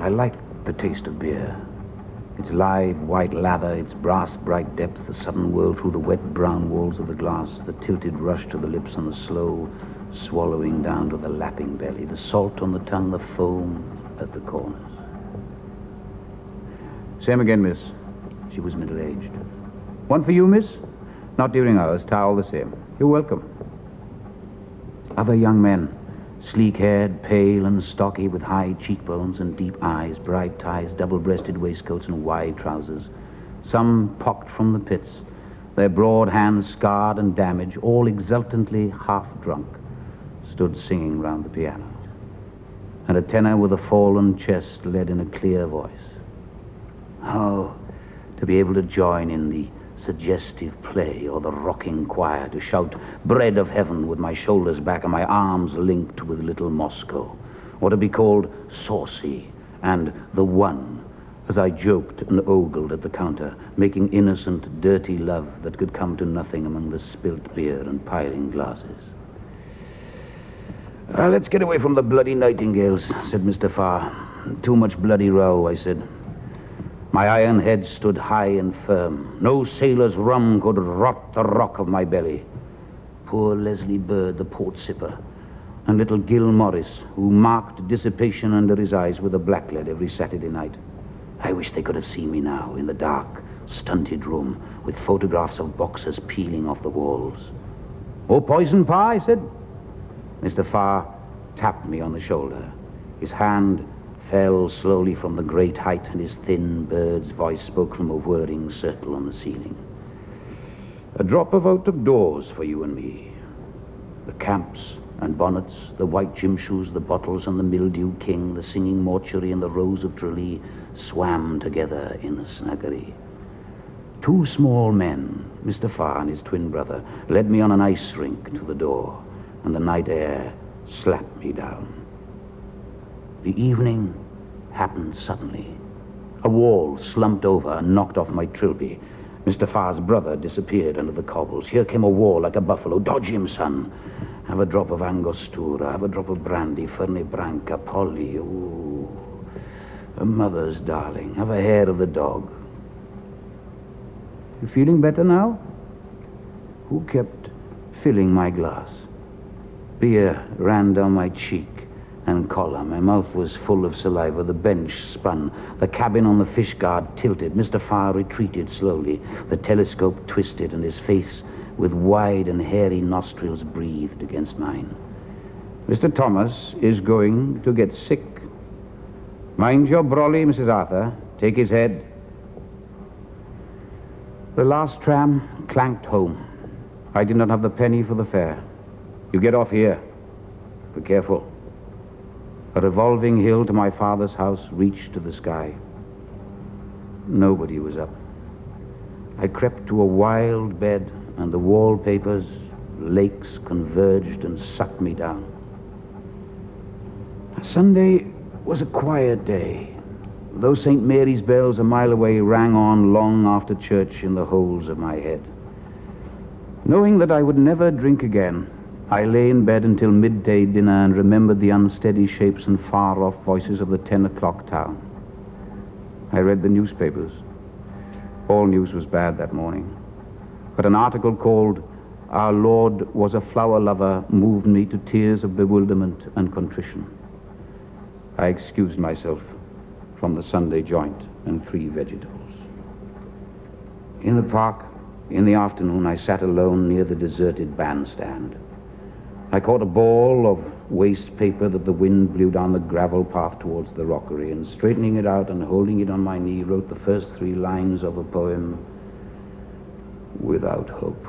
I liked the taste of beer. Its live white lather, its brass bright depth, the sudden whirl through the wet brown walls of the glass, the tilted rush to the lips and the slow swallowing down to the lapping belly, the salt on the tongue, the foam at the corners. Same again, miss. She was middle-aged. One for you, miss? Not during ours, towel the same. You're welcome. Other young men, sleek-haired, pale and stocky, with high cheekbones and deep eyes, bright ties, double-breasted waistcoats and wide trousers. Some pocked from the pits, their broad hands scarred and damaged, all exultantly half-drunk, stood singing round the piano. And a tenor with a fallen chest led in a clear voice. Oh, to be able to join in the suggestive play or the rocking choir, to shout bread of heaven with my shoulders back and my arms linked with little Moscow, or to be called saucy and the one as I joked and ogled at the counter, making innocent, dirty love that could come to nothing among the spilt beer and piling glasses. Let's get away from the bloody nightingales, said Mr. Farr. Too much bloody row, I said. My iron head stood high and firm. No sailor's rum could rot the rock of my belly. Poor Leslie Bird, the port sipper, and little Gil Morris, who marked dissipation under his eyes with a blacklead every Saturday night. I wish they could have seen me now, in the dark, stunted room, with photographs of boxers peeling off the walls. Oh, poison, Pa, I said. Mr. Farr tapped me on the shoulder. His hand fell slowly from the great height, and his thin bird's voice spoke from a whirring circle on the ceiling. A drop of out of doors for you and me. The camps and bonnets, the white gym shoes, the bottles and the mildew king, the singing mortuary and the rose of Tralee swam together in the snuggery. Two small men, Mr. Farr and his twin brother, led me on an ice rink to the door, and the night air slapped me down. The evening happened suddenly. A wall slumped over and knocked off my trilby. Mr. Farr's brother disappeared under the cobbles. Here came a wall like a buffalo. Dodge him, son. Have a drop of Angostura. Have a drop of brandy. Fernet Branca. Polly. Ooh. A mother's darling. Have a hair of the dog. You feeling better now? Who kept filling my glass? Beer ran down my cheek and collar. My mouth was full of saliva. The bench spun. The cabin on the fish guard tilted. Mr. Farr retreated slowly. The telescope twisted, and his face, with wide and hairy nostrils, breathed against mine. Mr. Thomas is going to get sick. Mind your brolly, Mrs. Arthur. Take his head. The last tram clanked home. I did not have the penny for the fare. You get off here. Be careful. A revolving hill to my father's house reached to the sky. Nobody was up. I crept to a wild bed, and the wallpapers, lakes, converged and sucked me down. Sunday was a quiet day. Though St. Mary's bells a mile away rang on long after church in the holes of my head. Knowing that I would never drink again, I lay in bed until midday dinner and remembered the unsteady shapes and far-off voices of the 10 o'clock town. I read the newspapers. All news was bad that morning. But an article called "Our Lord Was a Flower Lover" moved me to tears of bewilderment and contrition. I excused myself from the Sunday joint and 3 vegetables. In the park, in the afternoon, I sat alone near the deserted bandstand. I caught a ball of waste paper that the wind blew down the gravel path towards the rockery, and straightening it out and holding it on my knee, wrote the first 3 lines of a poem, Without Hope.